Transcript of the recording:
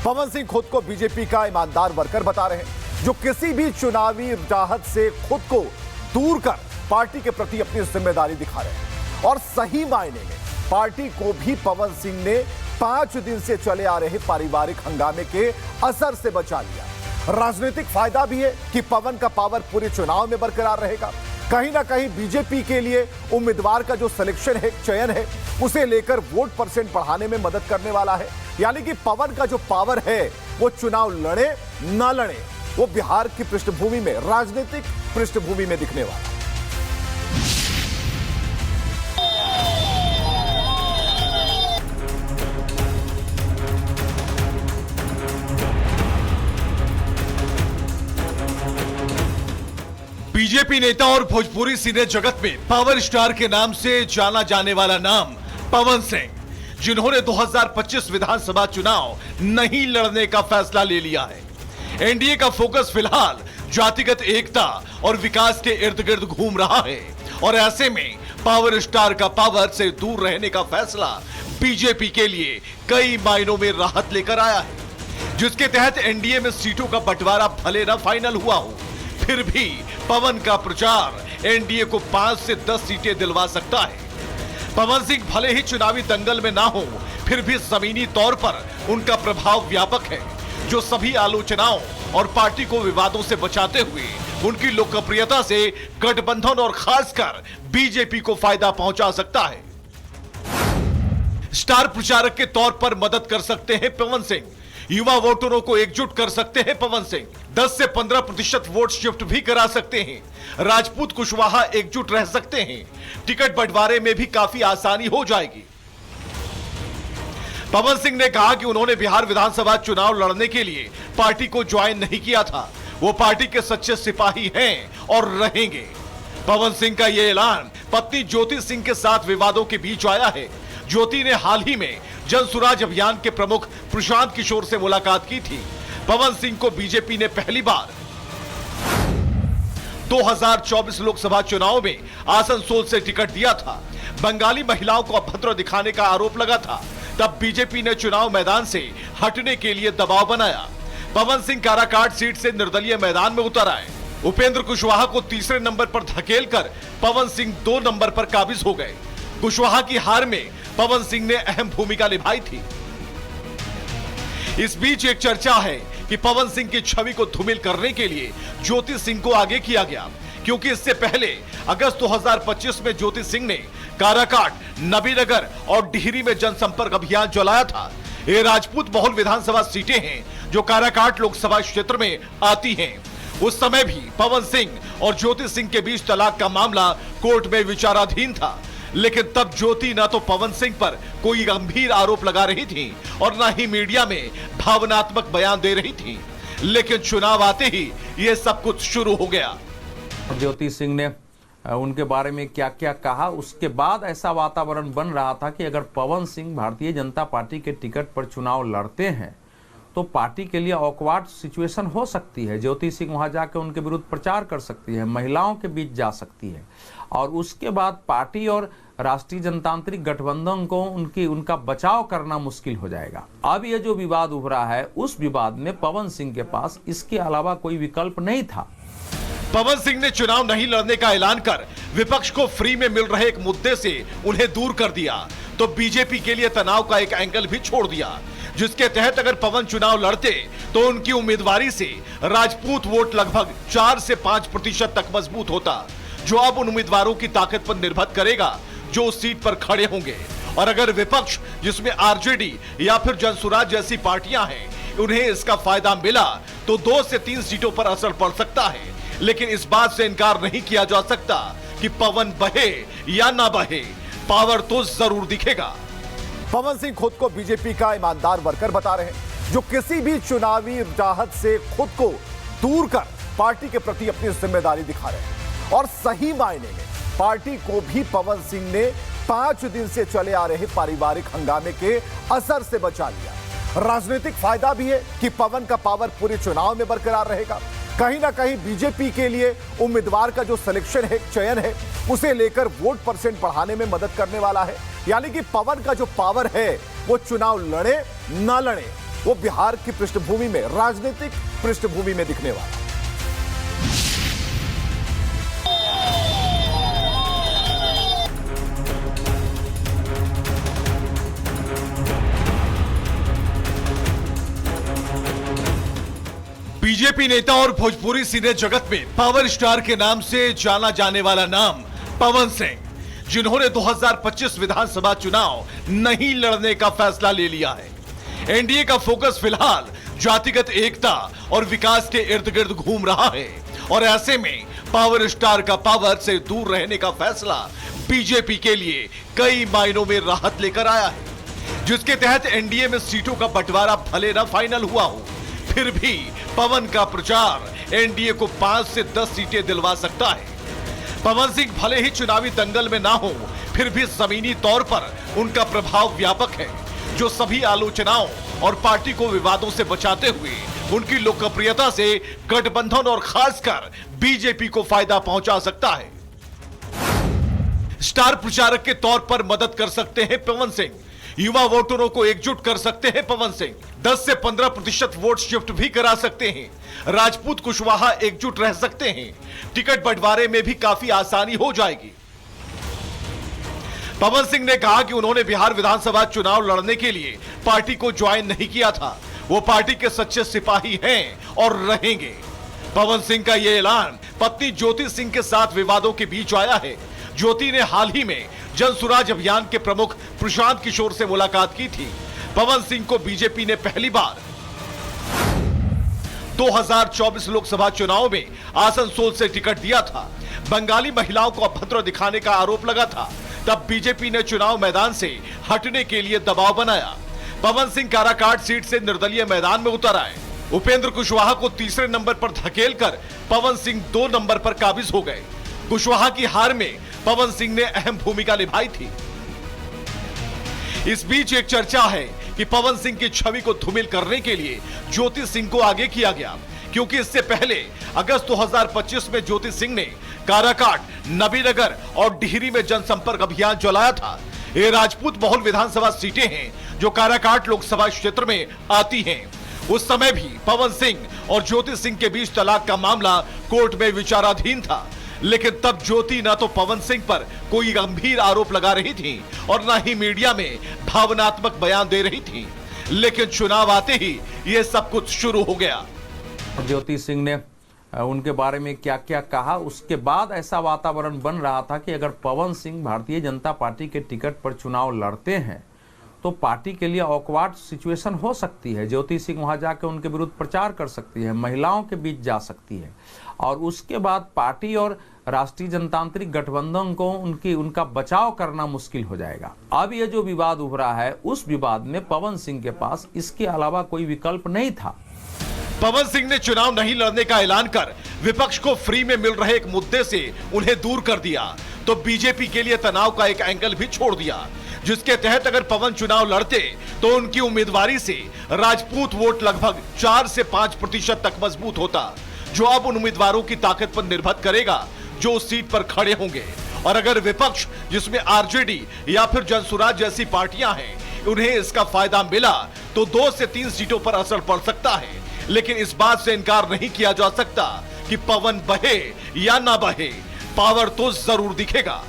पवन सिंह खुद को बीजेपी का ईमानदार वर्कर बता रहे हैं, जो किसी भी चुनावी राहत से खुद को दूर कर पार्टी के प्रति अपनी जिम्मेदारी दिखा रहे हैं। और सही मायने में पार्टी को भी पवन सिंह ने 5 दिन से चले आ रहे पारिवारिक हंगामे के असर से बचा लिया। राजनीतिक फायदा भी है कि पवन का पावर पूरे चुनाव में बरकरार रहेगा। कहीं ना कहीं बीजेपी के लिए उम्मीदवार का जो सिलेक्शन है, चयन है, उसे लेकर वोट परसेंट बढ़ाने में मदद करने वाला है। यानी कि पवन का जो पावर है वो चुनाव लड़े ना लड़े, वो बिहार की पृष्ठभूमि में, राजनीतिक पृष्ठभूमि में दिखने वाला है। बीजेपी नेता और भोजपुरी सिने जगत में पावर स्टार के नाम से जाना जाने वाला नाम पवन सिंह, जिन्होंने 2025 विधानसभा चुनाव नहीं लड़ने का फैसला ले लिया है। एनडीए का फोकस फिलहाल जातिगत एकता और विकास के इर्द गिर्द घूम रहा है और ऐसे में पावर स्टार का पावर से दूर रहने का फैसला बीजेपी के लिए कई मायनों में राहत लेकर आया है, जिसके तहत एनडीए में सीटों का बंटवारा भले न फाइनल हुआ हो, फिर भी पवन का प्रचार एनडीए को 5 से 10 सीटें दिलवा सकता है। पवन सिंह भले ही चुनावी दंगल में ना हो, फिर भी जमीनी तौर पर उनका प्रभाव व्यापक है, जो सभी आलोचनाओं और पार्टी को विवादों से बचाते हुए उनकी लोकप्रियता से गठबंधन और खासकर बीजेपी को फायदा पहुंचा सकता है। स्टार प्रचारक के तौर पर मदद कर सकते हैं पवन सिंह, युवा वोटरों को एकजुट कर सकते हैं पवन सिंह, 10 से 15% वोट शिफ्ट भी करा सकते हैं, राजपूत कुशवाहा एकजुट रह सकते हैं, टिकट बंटवारे में भी काफी आसानी हो जाएगी। पवन सिंह ने कहा कि उन्होंने बिहार विधानसभा चुनाव लड़ने के लिए पार्टी को ज्वाइन नहीं किया था, वो पार्टी के सच्चे सिपाही हैं और रहेंगे। पवन सिंह का यह ऐलान पत्नी ज्योति सिंह के साथ विवादों के बीच आया है। ज्योति ने हाल ही में जन सुराज अभियान के प्रमुख प्रशांत किशोर से मुलाकात की थी। पवन सिंह को बीजेपी ने पहली बार 2024 लोकसभा चुनाव में आसनसोल से टिकट दिया था। बंगाली महिलाओं को अभद्र दिखाने का आरोप लगा था, तब बीजेपी ने चुनाव मैदान से हटने के लिए दबाव बनाया। पवन सिंह काराकाट सीट से निर्दलीय मैदान में उतर आए। उपेंद्र कुशवाहा को तीसरे नंबर पर धकेलकर पवन सिंह 2 नंबर पर काबिज हो गए। कुशवाहा की हार में पवन सिंह ने अहम भूमिका निभाई थी। इस बीच एक चर्चा है कि पवन सिंह की छवि को धूमिल करने के लिए ज्योति सिंह को आगे किया गया, क्योंकि इससे पहले अगस्त 2025 में ज्योति सिंह ने काराकाट, नबीनगर और डिहरी में जनसंपर्क अभियान चलाया था। ये राजपूत बहुल विधानसभा सीटें हैं जो काराकाट लोकसभा क्षेत्र में आती हैं। उस समय भी पवन सिंह और ज्योति सिंह के बीच तलाक का मामला कोर्ट में विचाराधीन था, लेकिन तब ज्योति न तो पवन सिंह पर कोई गंभीर आरोप लगा रही थी और न ही मीडिया में भावनात्मक बयान दे रही थी। लेकिन चुनाव आते ही यह सब कुछ शुरू हो गया। ज्योति सिंह ने उनके बारे में क्या क्या कहा, उसके बाद ऐसा वातावरण बन रहा था कि अगर पवन सिंह भारतीय जनता पार्टी के टिकट पर चुनाव लड़ते हैं तो पार्टी के लिए ऑकवर्ड सिचुएशन हो सकती है। ज्योति सिंह वहां जाकर उनके विरुद्ध प्रचार कर सकती है, महिलाओं के बीच जा सकती है और उसके बाद पार्टी और राष्ट्रीय जनतांत्रिक गठबंधन को उनका बचाव करना मुश्किल हो जाएगा। अब ये जो विवाद उभरा है, उस विवाद में पवन सिंह के पास इसके अलावा कोई विकल्प नहीं था। पवन सिंह ने चुनाव नहीं लड़ने का ऐलान कर विपक्ष को फ्री में मिल रहे एक मुद्दे से उन्हें दूर कर दिया, तो बीजेपी के लिए तनाव का एक एंगल भी छोड़ दिया, जिसके तहत अगर पवन चुनाव लड़ते तो उनकी उम्मीदवारी से राजपूत वोट लगभग 4 से 5% तक मजबूत होता, जो अब उन उम्मीदवारों की ताकत पर निर्भर करेगा जो उस सीट पर खड़े होंगे। और अगर विपक्ष, जिसमें आरजेडी या फिर जनसुराज जैसी पार्टियां हैं, उन्हें इसका फायदा मिला तो 2 से 3 सीटों पर असर पड़ सकता है। लेकिन इस बात से इनकार नहीं किया जा सकता कि पवन बहे या ना बहे, पावर तो जरूर दिखेगा। पवन सिंह खुद को बीजेपी का ईमानदार वर्कर बता रहे हैं, जो किसी भी चुनावी राहत से खुद को दूर कर पार्टी के प्रति अपनी जिम्मेदारी दिखा रहे हैं। और सही मायने में पार्टी को भी पवन सिंह ने 5 दिन से चले आ रहे पारिवारिक हंगामे के असर से बचा लिया। राजनीतिक फायदा भी है कि पवन का पावर पूरे चुनाव में बरकरार रहेगा। कहीं ना कहीं बीजेपी के लिए उम्मीदवार का जो सिलेक्शन है, चयन है, उसे लेकर वोट परसेंट बढ़ाने में मदद करने वाला है। यानी कि पवन का जो पावर है वो चुनाव लड़े ना लड़े, वो बिहार की पृष्ठभूमि में, राजनीतिक पृष्ठभूमि में दिखने वाला। बीजेपी नेता और भोजपुरी सिने जगत में पावर स्टार के नाम से जाना जाने वाला नाम पवन सिंह, जिन्होंने 2025 विधानसभा चुनाव नहीं लड़ने का फैसला ले लिया है। एनडीए का फोकस फिलहाल जातिगत एकता और विकास के इर्द गिर्द घूम रहा है और ऐसे में पावर स्टार का पावर से दूर रहने का फैसला बीजेपी के लिए कई मायनों में राहत लेकर आया है, जिसके तहत एनडीए में सीटों का बंटवारा भले न फाइनल हुआ हो, फिर भी पवन का प्रचार एनडीए को 5 से 10 सीटें दिलवा सकता है। पवन सिंह भले ही चुनावी दंगल में ना हो, फिर भी जमीनी तौर पर उनका प्रभाव व्यापक है, जो सभी आलोचनाओं और पार्टी को विवादों से बचाते हुए उनकी लोकप्रियता से गठबंधन और खासकर बीजेपी को फायदा पहुंचा सकता है। स्टार प्रचारक के तौर पर मदद कर सकते हैं पवन सिंह, युवा वोटरों को एकजुट कर सकते हैं पवन सिंह, 10 से 15% वोट शिफ्ट भी करा सकते हैं, राजपूत कुशवाहा एकजुट रह सकते हैं, टिकट बंटवारे में भी काफी आसानी हो जाएगी। पवन सिंह ने कहा कि उन्होंने बिहार विधानसभा चुनाव लड़ने के लिए पार्टी को ज्वाइन नहीं किया था, वो पार्टी के सच्चे सिपाही हैं और रहेंगे। पवन सिंह का यह ऐलान पत्नी ज्योति सिंह के साथ विवादों के बीच आया है। ज्योति ने हाल ही में जन सुराज अभियान के प्रमुख प्रशांत किशोर से मुलाकात की थी। पवन सिंह को बीजेपी ने पहली बार 2024 लोकसभा चुनाव में आसनसोल से टिकट दिया था। बंगाली महिलाओं को अभद्र दिखाने का आरोप लगा था, तब बीजेपी ने चुनाव मैदान से हटने के लिए दबाव बनाया। पवन सिंह काराकाट सीट से निर्दलीय मैदान में उतर आए। उपेंद्र कुशवाहा को तीसरे नंबर पर धकेलकर पवन सिंह 2 नंबर पर काबिज हो गए। कुशवाहा की हार में पवन सिंह ने अहम भूमिका निभाई थी। इस बीच एक चर्चा है कि पवन सिंह की छवि को धूमिल करने के लिए ज्योति सिंह को आगे किया गया, क्योंकि इससे पहले अगस्त 2025 में ज्योति सिंह ने काराकाट, नबीनगर और डिहरी में जनसंपर्क अभियान चलाया था। ये राजपूत बहुल विधानसभा सीटें हैं जो काराकाट लोकसभा क्षेत्र में आती हैं। उस समय भी पवन सिंह और ज्योति सिंह के बीच तलाक का मामला कोर्ट में विचाराधीन था, लेकिन तब ज्योति न तो पवन सिंह पर कोई गंभीर आरोप लगा रही थी और न ही मीडिया में भावनात्मक बयान दे रही थी। लेकिन चुनाव आते ही यह सब कुछ शुरू हो गया। ज्योति सिंह ने उनके बारे में क्या क्या कहा, उसके बाद ऐसा वातावरण बन रहा था कि अगर पवन सिंह भारतीय जनता पार्टी के टिकट पर चुनाव लड़ते हैं तो पार्टी के लिए ऑकवर्ड सिचुएशन हो सकती है। ज्योति सिंह वहां जाकर उनके विरुद्ध प्रचार कर सकती है, महिलाओं के बीच जा सकती है और उसके बाद पार्टी और राष्ट्रीय जनतांत्रिक गठबंधन को उनका बचाव करना मुश्किल हो जाएगा। अब ये जो विवाद उभरा है, उस विवाद में पवन सिंह के पास इसके अलावा कोई विकल्प नहीं था। पवन सिंह ने चुनाव नहीं लड़ने का ऐलान कर विपक्ष को फ्री में मिल रहे एक मुद्दे से उन्हें दूर कर दिया, तो बीजेपी के लिए तनाव का एक एंगल भी छोड़ दिया, जिसके तहत अगर पवन चुनाव लड़ते तो उनकी उम्मीदवारी से राजपूत वोट लगभग 4 से 5% तक मजबूत होता, जो अब उन उम्मीदवारों की ताकत पर निर्भर करेगा जो उस सीट पर खड़े होंगे। और अगर विपक्ष, जिसमें आरजेडी या फिर जनसुराज जैसी पार्टियां हैं, उन्हें इसका फायदा मिला तो 2 से 3 सीटों पर असर पड़ सकता है। लेकिन इस बात से इनकार नहीं किया जा सकता कि पवन बहे या ना बहे, पावर तो जरूर दिखेगा।